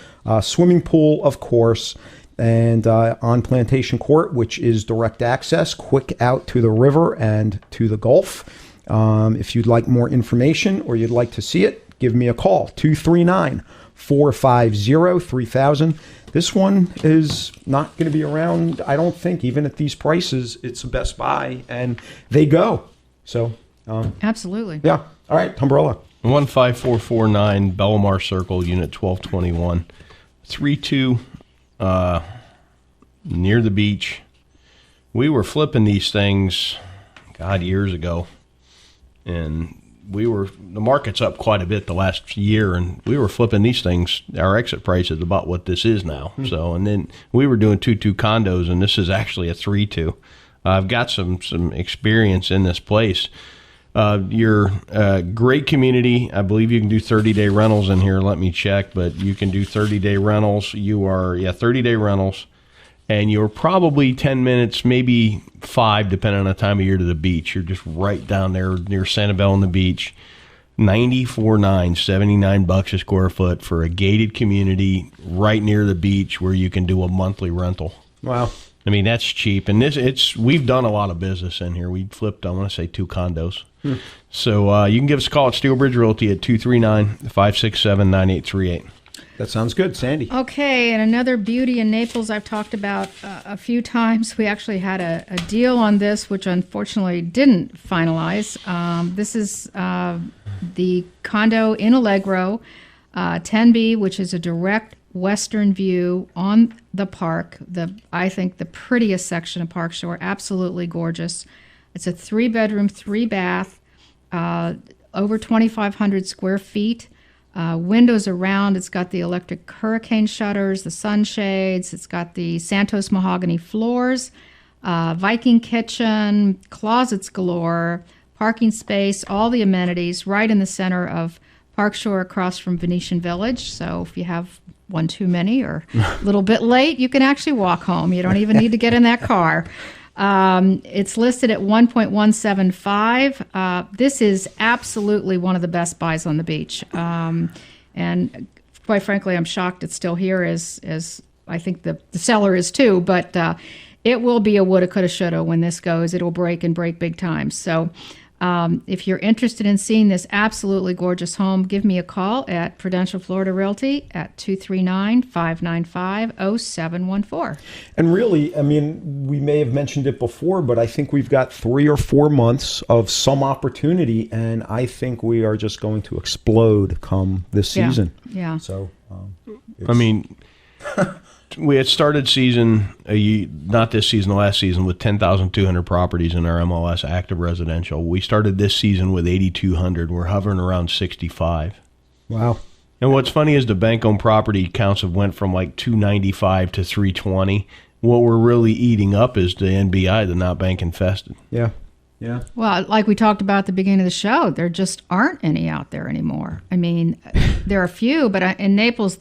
swimming pool, of course, and on Plantation Court, which is direct access, quick out to the river and to the Gulf. If you'd like more information or you'd like to see it, give me a call, 239-450-3000. This one is not going to be around, I don't think, even at these prices. It's a Best Buy, and they go. So, absolutely. Yeah. All right, Tumbrella. 15449 Belmar Circle, Unit 1221. 32 near the beach. We were flipping these things, God, years ago. And the market's up quite a bit the last year, and we were flipping these things. Our exit price is about what this is now. So, and then we were doing 2-2 condos, and this is actually a 3-2. I've got some experience in this place. You're a great community. I believe you can do 30-day rentals in here. Let me check, but you can do 30-day rentals. 30-day rentals. And you're probably 10 minutes, maybe 5, depending on the time of year, to the beach. You're just right down there near Sanibel on the beach. $94.9, $79 a square foot for a gated community right near the beach where you can do a monthly rental. Wow. I mean, that's cheap. And we've done a lot of business in here. We flipped, I want to say, 2 condos. So you can give us a call at Steel Bridge Realty at 239-567-9838. That sounds good. Sandy. Okay, and another beauty in Naples I've talked about a few times. We actually had a deal on this, which unfortunately didn't finalize. This is the condo in Allegro, 10B, which is a direct western view on the park. I think the prettiest section of Park Shore, absolutely gorgeous. It's a 3-bedroom, 3-bath, over 2,500 square feet. Windows around. It's got the electric hurricane shutters, the sunshades. It's got the Santos mahogany floors, Viking kitchen, closets galore, parking space, all the amenities right in the center of Park Shore across from Venetian Village. So if you have one too many or a little bit late, you can actually walk home. You don't even need to get in that car. It's listed at 1.175. This is absolutely one of the best buys on the beach. And quite frankly, I'm shocked it's still here, as I think the seller is too. But it will be a woulda, coulda, shoulda when this goes. It'll break and break big time. So if you're interested in seeing this absolutely gorgeous home, give me a call at Prudential Florida Realty at 239-595-0714. And really, I mean, we may have mentioned it before, but I think we've got 3 or 4 months of some opportunity, and I think we are just going to explode come this season. Yeah. So, I mean, we had started season, not this season, the last season, with 10,200 properties in our MLS active residential. We started this season with 8,200. We're hovering around 65. Wow. And what's funny is the bank-owned property counts have went from like 295 to 320. What we're really eating up is the NBI, the not bank infested. Yeah. Yeah. Well, like we talked about at the beginning of the show, there just aren't any out there anymore. I mean, there are a few, but in Naples,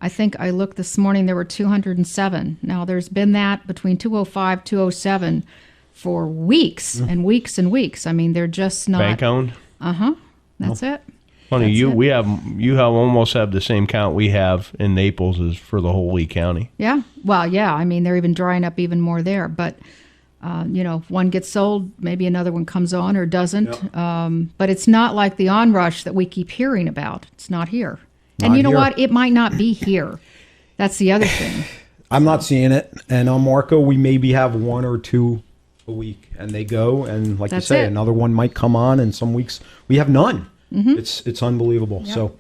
I think I looked this morning, there were 207. Now, there's been that between 205, 207 for weeks and weeks and weeks. I mean, they're just not... Bank-owned? Uh-huh. That's it. Funny, you almost have the same count we have in Naples as for the whole Lee County. Yeah. Well, yeah. I mean, they're even drying up even more there. But, if one gets sold, maybe another one comes on or doesn't. Yep. But it's not like the onrush that we keep hearing about. It's not here. And you know what? It might not be here. That's the other thing. I'm not seeing it. And on Marco, we maybe have 1 or 2 a week, and they go. And like you say, another one might come on, and some weeks we have none. Mm-hmm. It's unbelievable. Yep. So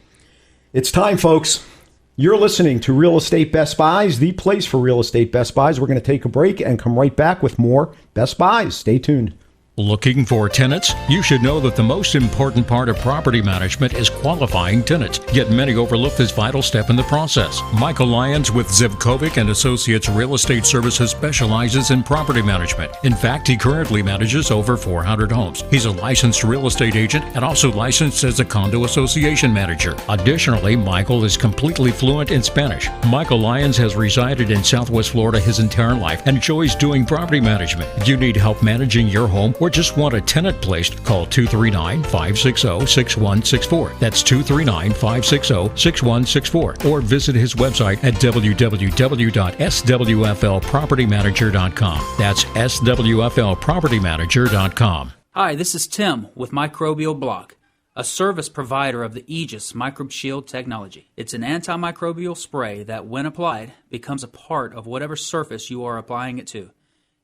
it's time, folks. You're listening to Real Estate Best Buys, the place for real estate Best Buys. We're going to take a break and come right back with more Best Buys. Stay tuned. Looking for tenants? You should know that the most important part of property management is qualifying tenants, yet many overlook this vital step in the process. Michael Lyons with Zivkovic and Associates Real Estate Services specializes in property management. In fact, he currently manages over 400 homes. He's a licensed real estate agent and also licensed as a condo association manager. Additionally, Michael is completely fluent in Spanish. Michael Lyons has resided in Southwest Florida his entire life and enjoys doing property management. If you need help managing your home or or just want a tenant placed, call 239-560-6164. That's 239-560-6164. Or visit his website at www.swflpropertymanager.com. That's swflpropertymanager.com. Hi, this is Tim with Microbial Block, a service provider of the Aegis Microbe Shield technology. It's an antimicrobial spray that, when applied, becomes a part of whatever surface you are applying it to.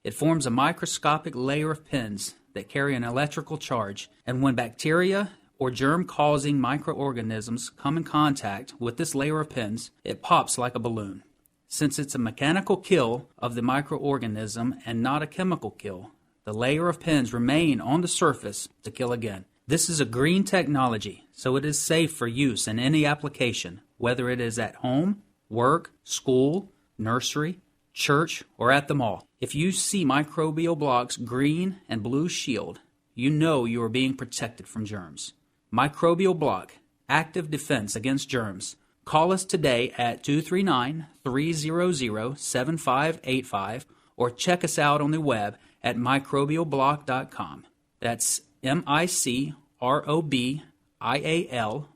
It forms a microscopic layer of pins that carry an electrical charge, and when bacteria or germ-causing microorganisms come in contact with this layer of pins, it pops like a balloon. Since it's a mechanical kill of the microorganism and not a chemical kill, the layer of pins remain on the surface to kill again. This is a green technology, so it is safe for use in any application, whether it is at home, work, school, nursery, church, or at the mall. If you see Microbial Block's green and blue shield, you know you are being protected from germs. Microbial Block, active defense against germs. Call us today at 239-300-7585 or check us out on the web at microbialblock.com. That's MICROBIAL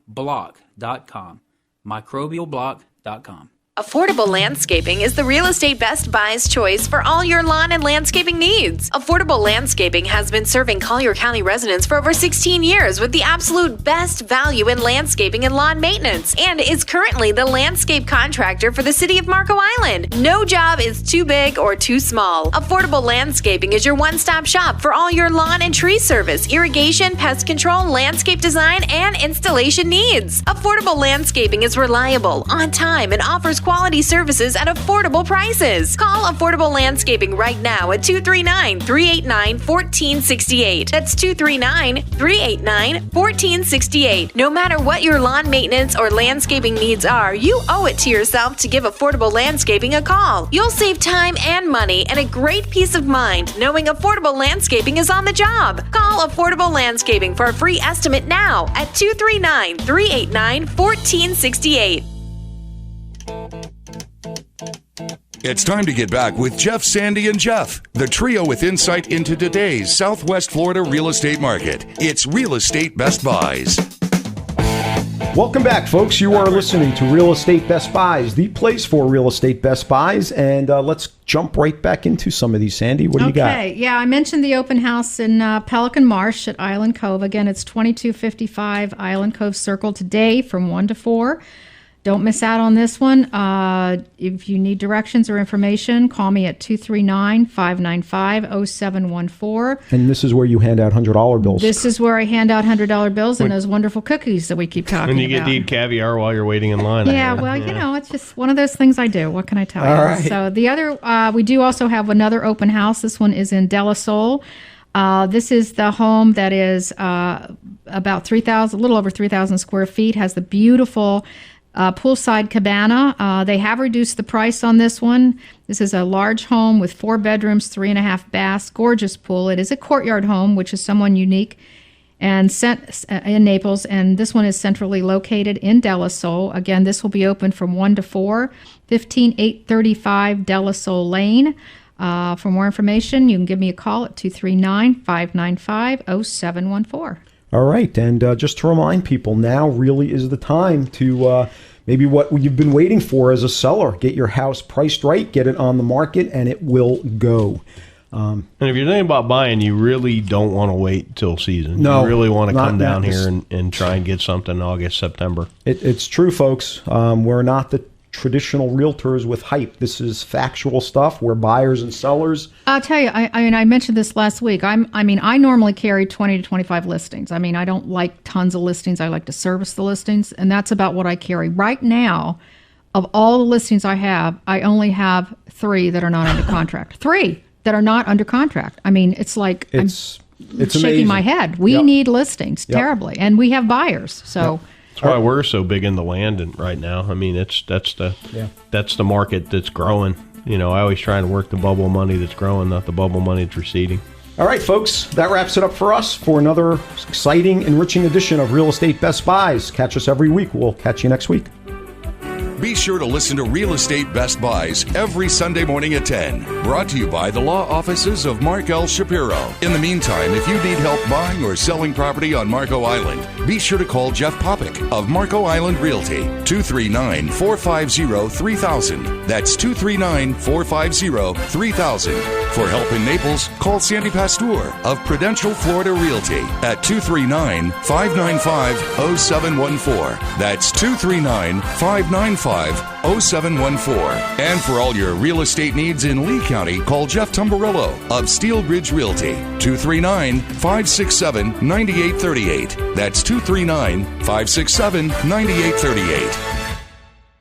block.com. Microbialblock.com. Affordable Landscaping is the real estate Best Buy's choice for all your lawn and landscaping needs. Affordable Landscaping has been serving Collier County residents for over 16 years with the absolute best value in landscaping and lawn maintenance, and is currently the landscape contractor for the city of Marco Island. No job is too big or too small. Affordable Landscaping is your one-stop shop for all your lawn and tree service, irrigation, pest control, landscape design, and installation needs. Affordable Landscaping is reliable, on time, and offers quality services at affordable prices. Call Affordable Landscaping right now at 239-389-1468. That's 239-389-1468. No matter what your lawn maintenance or landscaping needs are, you owe it to yourself to give Affordable Landscaping a call. You'll save time and money and a great peace of mind knowing Affordable Landscaping is on the job. Call Affordable Landscaping for a free estimate now at 239-389-1468. It's time to get back with Jeff, Sandy, and Jeff, the trio with insight into today's Southwest Florida real estate market. It's Real Estate Best Buys. Welcome back, folks. You are listening to Real Estate Best Buys, the place for real estate Best Buys. And let's jump right back into some of these, Sandy. What do you got? Okay, yeah, I mentioned the open house in Pelican Marsh at Island Cove. Again, it's 2255 Island Cove Circle today from 1 to 4. Don't miss out on this one. If you need directions or information, call me at 239-595-0714. And this is where you hand out $100 bills. This is where I hand out $100 bills and those wonderful cookies that we keep talking about. And you get to eat caviar while you're waiting in line. Yeah, well, you know, it's just one of those things I do. What can I tell you? All right. So the other, we do also have another open house. This one is in De La Soul. This is the home that is about 3,000, a little over 3,000 square feet, has the beautiful poolside cabana. They have reduced the price on this one. This is a large home with 4 bedrooms, 3.5 baths, gorgeous pool. It is a courtyard home, which is somewhat unique and in Naples. And this one is centrally located in De La Soul. Again, this will be open from 1 to 4, 15835 De La Soul Lane. For more information, you can give me a call at 239-595-0714. All right, and just to remind people, now really is the time to maybe what you've been waiting for as a seller. Get your house priced right, get it on the market, and it will go. And if you're thinking about buying, you really don't want to wait till season. No, you really want to come down not here and try and get something in August, September. It's true, folks. We're not the traditional realtors with hype. This is factual stuff. We're buyers and sellers. I'll tell you, I mentioned this last week. I normally carry 20 to 25 listings. I mean, I don't like tons of listings. I like to service the listings, and that's about what I carry. Right now, of all the listings I have, I only have 3 that are not under contract. 3 that are not under contract. I mean, it's like it's shaking amazing. My head. We need listings terribly, and we have buyers. So. Yep. That's why we're so big in the land right now. I mean, that's the market that's growing. You know, I always try to work the bubble money that's growing, not the bubble money that's receding. All right, folks, that wraps it up for us for another exciting, enriching edition of Real Estate Best Buys. Catch us every week. We'll catch you next week. Be sure to listen to Real Estate Best Buys every Sunday morning at 10. Brought to you by the law offices of Mark L. Shapiro. In the meantime, if you need help buying or selling property on Marco Island, be sure to call Jeff Popick of Marco Island Realty, 239-450-3000. That's 239-450-3000. For help in Naples, call Sandy Pasteur of Prudential Florida Realty at 239-595-0714. That's 239-595-0714. And for all your real estate needs in Lee County, call Jeff Tumbarillo of Steel Bridge Realty, 239-567-9838. That's 239-567-9838.